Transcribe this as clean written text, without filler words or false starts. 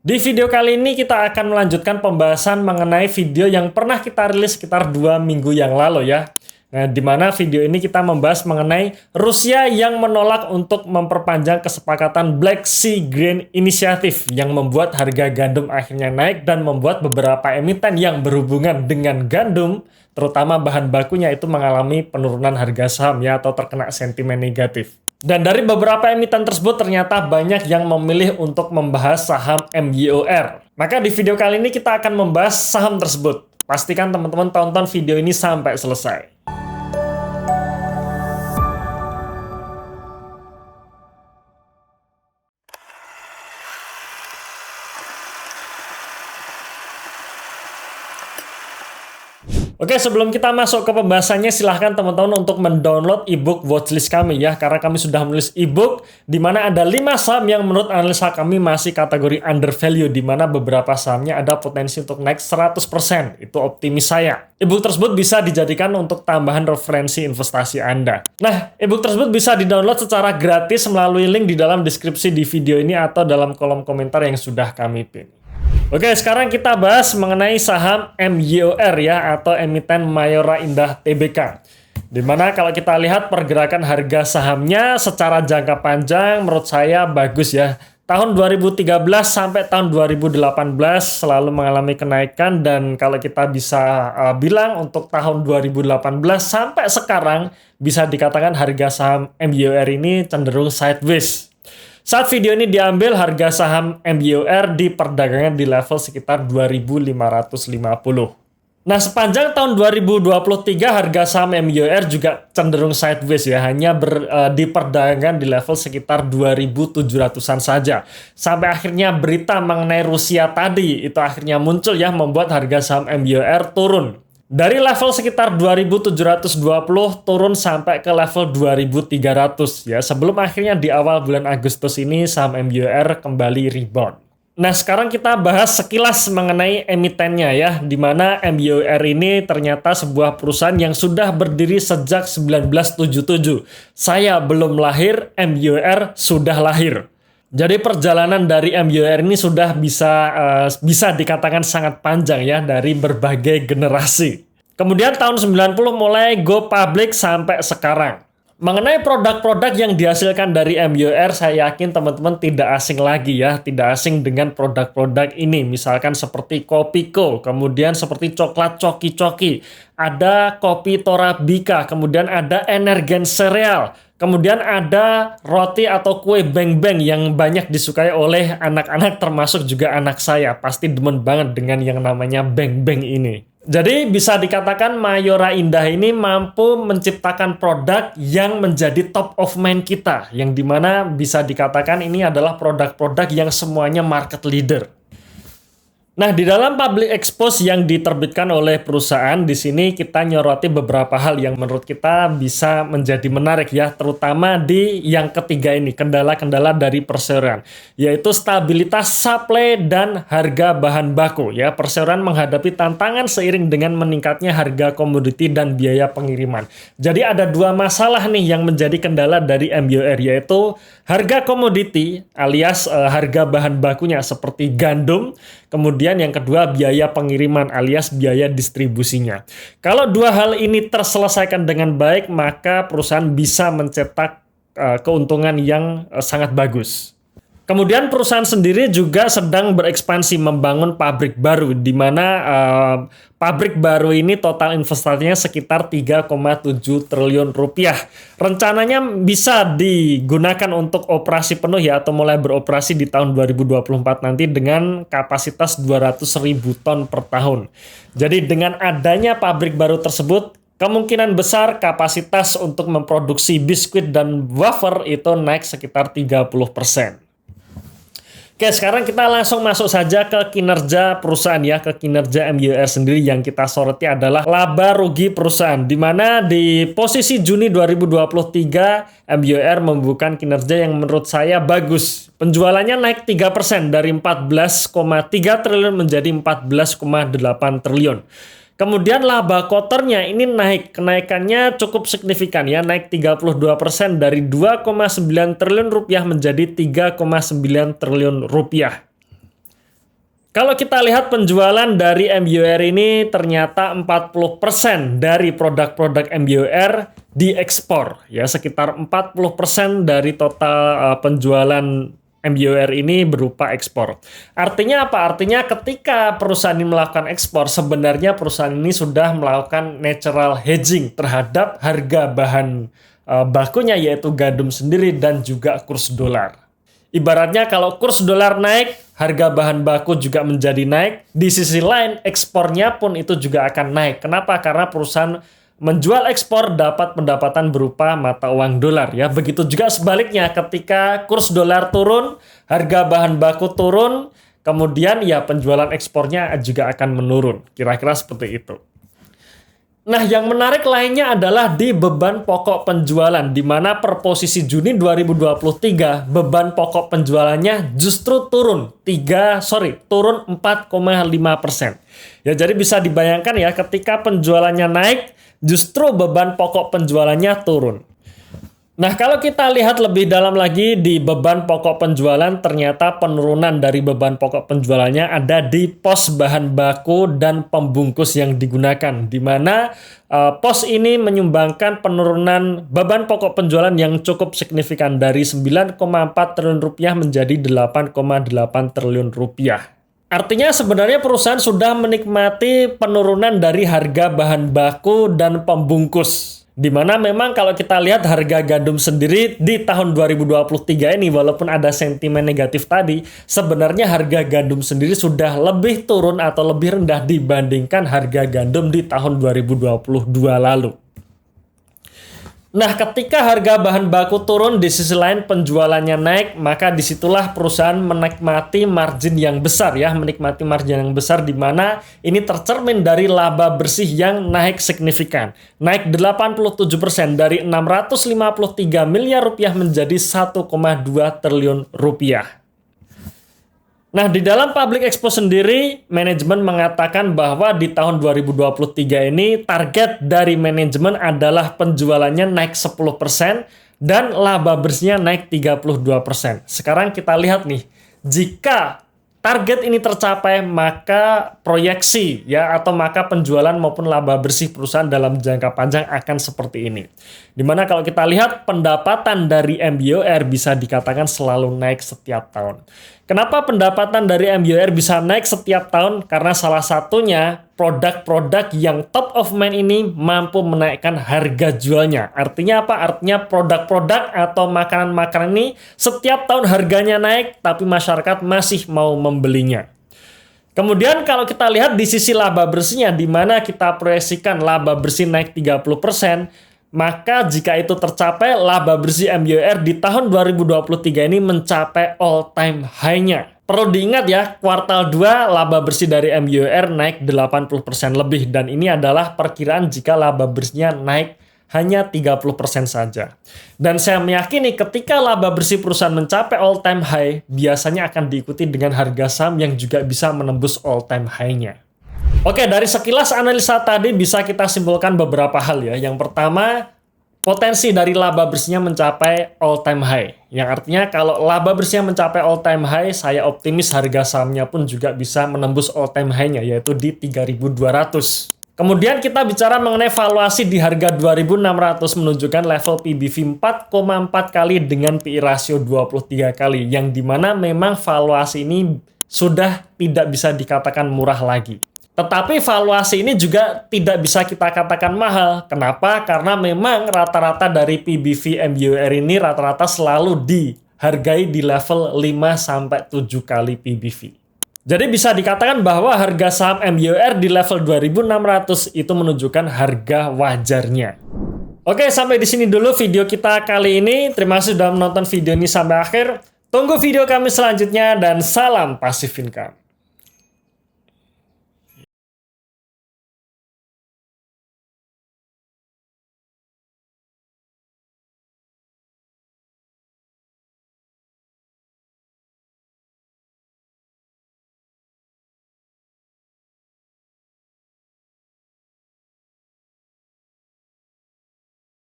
Di video kali ini kita akan melanjutkan pembahasan mengenai video yang pernah kita rilis sekitar 2 minggu yang lalu ya. Nah, di mana video ini kita membahas mengenai Rusia yang menolak untuk memperpanjang kesepakatan Black Sea Grain Initiative yang membuat harga gandum akhirnya naik dan membuat beberapa emiten yang berhubungan dengan gandum, terutama bahan bakunya itu mengalami penurunan harga saham ya atau terkena sentimen negatif. Dan dari beberapa emiten tersebut ternyata banyak yang memilih untuk membahas saham MYOR. Maka di video kali ini kita akan membahas saham tersebut. Pastikan teman-teman tonton video ini sampai selesai. Oke, sebelum kita masuk ke pembahasannya, silahkan teman-teman untuk mendownload ebook watchlist kami ya. Karena kami sudah menulis ebook di mana ada 5 saham yang menurut analisa kami masih kategori undervalue, di mana beberapa sahamnya ada potensi untuk naik 100%. Itu optimis saya. Ebook tersebut bisa dijadikan untuk tambahan referensi investasi Anda. Nah, ebook tersebut bisa didownload secara gratis melalui link di dalam deskripsi di video ini atau dalam kolom komentar yang sudah kami pin. Oke, sekarang kita bahas mengenai saham MYOR ya, atau emiten Mayora Indah Tbk. Dimana kalau kita lihat pergerakan harga sahamnya secara jangka panjang menurut saya bagus ya. Tahun 2013 sampai tahun 2018 selalu mengalami kenaikan, dan kalau kita bisa bilang untuk tahun 2018 sampai sekarang bisa dikatakan harga saham MYOR ini cenderung sideways. Saat video ini diambil, harga saham MYOR di perdagangan di level sekitar 2.550. Nah, sepanjang tahun 2023 harga saham MYOR juga cenderung sideways ya, hanya diperdagangkan di level sekitar 2.700-an saja. Sampai akhirnya berita mengenai Rusia tadi itu akhirnya muncul ya, membuat harga saham MYOR turun. Dari level sekitar 2.720 turun sampai ke level 2.300 ya, sebelum akhirnya di awal bulan Agustus ini saham MYOR kembali rebound. Nah, sekarang kita bahas sekilas mengenai emitennya ya, di mana MYOR ini ternyata sebuah perusahaan yang sudah berdiri sejak 1977. Saya belum lahir, MYOR sudah lahir. Jadi perjalanan dari MYOR ini sudah bisa dikatakan sangat panjang ya, dari berbagai generasi. Kemudian tahun 90 mulai go public sampai sekarang. Mengenai produk-produk yang dihasilkan dari MYOR, saya yakin teman-teman tidak asing lagi ya, tidak asing dengan produk-produk ini. Misalkan seperti Kopiko, kemudian seperti coklat Coki-Coki, ada kopi Torabika, kemudian ada Energen Cereal. Kemudian ada roti atau kue beng-beng yang banyak disukai oleh anak-anak, termasuk juga anak saya. Pasti demen banget dengan yang namanya beng-beng ini. Jadi bisa dikatakan Mayora Indah ini mampu menciptakan produk yang menjadi top of mind kita. Yang dimana bisa dikatakan ini adalah produk-produk yang semuanya market leader. Nah, di dalam public expose yang diterbitkan oleh perusahaan, di sini kita nyoroti beberapa hal yang menurut kita bisa menjadi menarik ya, terutama di yang ketiga ini, kendala-kendala dari perseroan, yaitu stabilitas supply dan harga bahan baku ya. Perseroan menghadapi tantangan seiring dengan meningkatnya harga komoditi dan biaya pengiriman. Jadi ada 2 masalah nih yang menjadi kendala dari MYOR, yaitu harga komoditi alias harga bahan bakunya seperti gandum. Kemudian yang kedua biaya pengiriman alias biaya distribusinya. Kalau 2 hal ini terselesaikan dengan baik, maka perusahaan bisa mencetak keuntungan yang sangat bagus. Kemudian perusahaan sendiri juga sedang berekspansi membangun pabrik baru, di mana pabrik baru ini total investasinya sekitar 3,7 triliun rupiah. Rencananya bisa digunakan untuk operasi penuh ya, atau mulai beroperasi di tahun 2024 nanti dengan kapasitas 200.000 ton per tahun. Jadi dengan adanya pabrik baru tersebut, kemungkinan besar kapasitas untuk memproduksi biskuit dan wafer itu naik sekitar 30%. Oke, sekarang kita langsung masuk saja ke kinerja perusahaan ya, ke kinerja MYOR sendiri. Yang kita soroti adalah laba rugi perusahaan, di mana di posisi Juni 2023 MYOR membukukan kinerja yang menurut saya bagus. Penjualannya naik 3% dari 14,3 triliun menjadi 14,8 triliun. Kemudian laba kotornya ini naik, kenaikannya cukup signifikan ya, naik 32% dari 2,9 triliun rupiah menjadi 3,9 triliun rupiah. Kalau kita lihat penjualan dari MBUR ini ternyata 40% dari produk-produk MBUR diekspor. Ya, sekitar 40% dari total penjualan MBUR ini berupa ekspor. Artinya apa? Artinya ketika perusahaan ini melakukan ekspor, sebenarnya perusahaan ini sudah melakukan natural hedging terhadap harga bahan bakunya, yaitu gandum sendiri dan juga kurs dolar. Ibaratnya kalau kurs dolar naik, harga bahan baku juga menjadi naik. Di sisi lain, ekspornya pun itu juga akan naik. Kenapa? Karena perusahaan menjual ekspor dapat pendapatan berupa mata uang dolar. Ya, begitu juga sebaliknya, ketika kurs dolar turun, harga bahan baku turun, kemudian ya penjualan ekspornya juga akan menurun. Kira-kira seperti itu. Nah, yang menarik lainnya adalah di beban pokok penjualan, di mana per posisi Juni 2023, beban pokok penjualannya justru turun 4,5%. Ya, jadi bisa dibayangkan ya, ketika penjualannya naik, justru beban pokok penjualannya turun. Nah, kalau kita lihat lebih dalam lagi di beban pokok penjualan, ternyata penurunan dari beban pokok penjualannya ada di pos bahan baku dan pembungkus yang digunakan, di mana pos ini menyumbangkan penurunan beban pokok penjualan yang cukup signifikan dari 9,4 triliun rupiah menjadi 8,8 triliun rupiah. Artinya sebenarnya perusahaan sudah menikmati penurunan dari harga bahan baku dan pembungkus. Di mana memang kalau kita lihat harga gandum sendiri di tahun 2023 ini, walaupun ada sentimen negatif tadi, sebenarnya harga gandum sendiri sudah lebih turun atau lebih rendah dibandingkan harga gandum di tahun 2022 lalu. Nah, ketika harga bahan baku turun, di sisi lain penjualannya naik, maka disitulah perusahaan menikmati margin yang besar ya, menikmati margin yang besar, di mana ini tercermin dari laba bersih yang naik signifikan. Naik 87% dari 653 miliar rupiah menjadi 1,2 triliun rupiah. Nah, di dalam public expo sendiri, manajemen mengatakan bahwa di tahun 2023 ini target dari manajemen adalah penjualannya naik 10% dan laba bersihnya naik 32%. Sekarang kita lihat nih, jika target ini tercapai, maka proyeksi ya, atau maka penjualan maupun laba bersih perusahaan dalam jangka panjang akan seperti ini. Dimana kalau kita lihat pendapatan dari MBUR bisa dikatakan selalu naik setiap tahun. Kenapa pendapatan dari MBUR bisa naik setiap tahun? Karena salah satunya produk-produk yang top of mind ini mampu menaikkan harga jualnya. Artinya apa? Artinya produk-produk atau makanan-makanan ini setiap tahun harganya naik, tapi masyarakat masih mau membelinya. Kemudian kalau kita lihat di sisi laba bersihnya, di mana kita proyeksikan laba bersih naik 30%, maka jika itu tercapai, laba bersih MBUR di tahun 2023 ini mencapai all-time high-nya. Perlu diingat ya, kuartal 2 laba bersih dari MBUR naik 80% lebih, dan ini adalah perkiraan jika laba bersihnya naik hanya 30% saja. Dan saya meyakini ketika laba bersih perusahaan mencapai all-time high, biasanya akan diikuti dengan harga saham yang juga bisa menembus all-time high-nya. Oke, dari sekilas analisa tadi bisa kita simpulkan beberapa hal ya. Yang pertama, potensi dari laba bersihnya mencapai all-time high. Yang artinya kalau laba bersihnya mencapai all-time high, saya optimis harga sahamnya pun juga bisa menembus all-time high-nya, yaitu di 3.200. Kemudian kita bicara mengenai valuasi di harga 2.600 menunjukkan level PBV 4,4 kali dengan PI rasio 23 kali. Yang dimana memang valuasi ini sudah tidak bisa dikatakan murah lagi. Tetapi valuasi ini juga tidak bisa kita katakan mahal. Kenapa? Karena memang rata-rata dari PBV MBUR ini rata-rata selalu dihargai di level 5-7 kali PBV. Jadi bisa dikatakan bahwa harga saham MBUR di level 2.600 itu menunjukkan harga wajarnya. Oke, sampai di sini dulu video kita kali ini. Terima kasih sudah menonton video ini sampai akhir. Tunggu video kami selanjutnya dan salam Passive Income.